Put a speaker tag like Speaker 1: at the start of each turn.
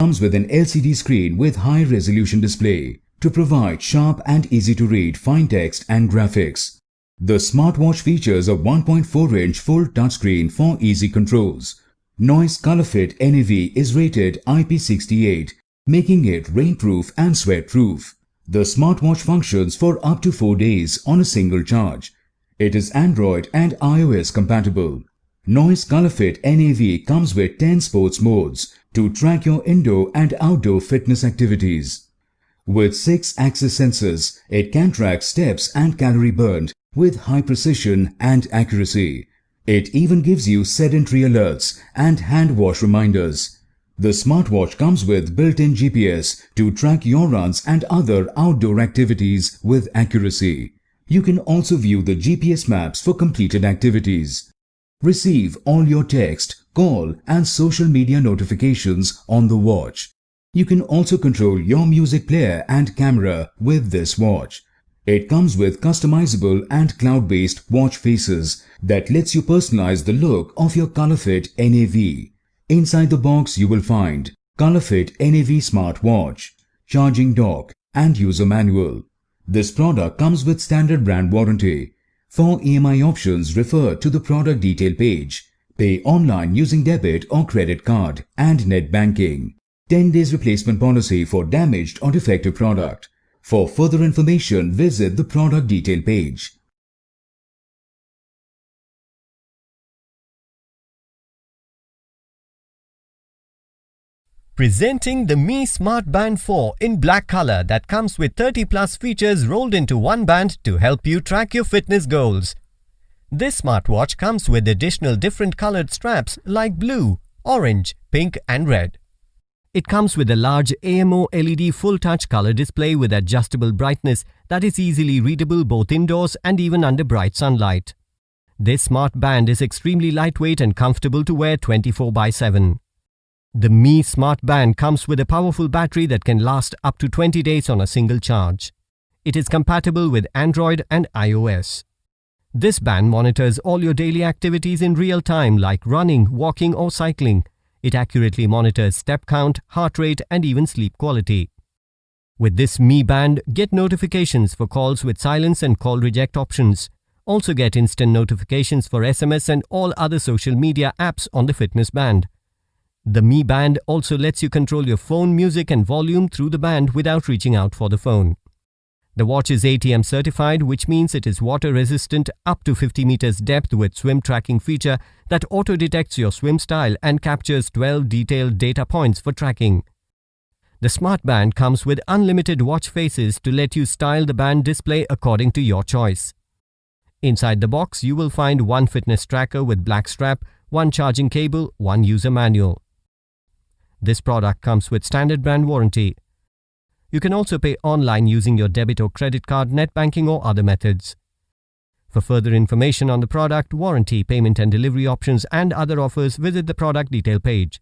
Speaker 1: Comes with an LCD screen with high-resolution display to provide sharp and easy-to-read fine text and graphics. The smartwatch features a 1.4-inch full touchscreen for easy controls. Noise ColorFit NAV is rated IP68, making it rainproof and sweatproof. The smartwatch functions for up to 4 days on a single charge. It is Android and iOS compatible. Noise ColorFit NAV comes with 10 sports modes to track your indoor and outdoor fitness activities. With 6 axis sensors, it can track steps and calorie burned with high precision and accuracy. It even gives you sedentary alerts and hand wash reminders. The smartwatch comes with built-in GPS to track your runs and other outdoor activities with accuracy. You can also view the GPS maps for completed activities. Receive all your text, call and social media notifications on the watch. You can also control your music player and camera with this watch. It comes with customizable and cloud-based watch faces that lets you personalize the look of your ColorFit NAV. Inside the box you will find ColorFit NAV smartwatch, charging dock and user manual. This product comes with standard brand warranty. For EMI options, refer to the product detail page. Pay online using debit or credit card and net banking. 10 days replacement policy for damaged or defective product. For further information, visit the product detail page.
Speaker 2: Presenting the Mi Smart Band 4 in black color that comes with 30 plus features rolled into one band to help you track your fitness goals. This smartwatch comes with additional different colored straps like blue, orange, pink and red. It comes with a large AMO LED full touch color display with adjustable brightness that is easily readable both indoors and even under bright sunlight. This smart band is extremely lightweight and comfortable to wear 24/7. The Mi Smart Band comes with a powerful battery that can last up to 20 days on a single charge. It is compatible with Android and iOS. This band monitors all your daily activities in real time like running, walking or cycling. It accurately monitors step count, heart rate and even sleep quality. With this Mi Band, get notifications for calls with silence and call reject options. Also get instant notifications for SMS and all other social media apps on the fitness band. The Mi Band also lets you control your phone music and volume through the band without reaching out for the phone. The watch is ATM certified, which means it is water resistant up to 50 meters depth with swim tracking feature that auto-detects your swim style and captures 12 detailed data points for tracking. The smart band comes with unlimited watch faces to let you style the band display according to your choice. Inside the box, you will find one fitness tracker with black strap, one charging cable, one user manual. This product comes with standard brand warranty. You can also pay online using your debit or credit card, net banking or other methods. For further information on the product, warranty, payment and delivery options and other offers, visit the product detail page.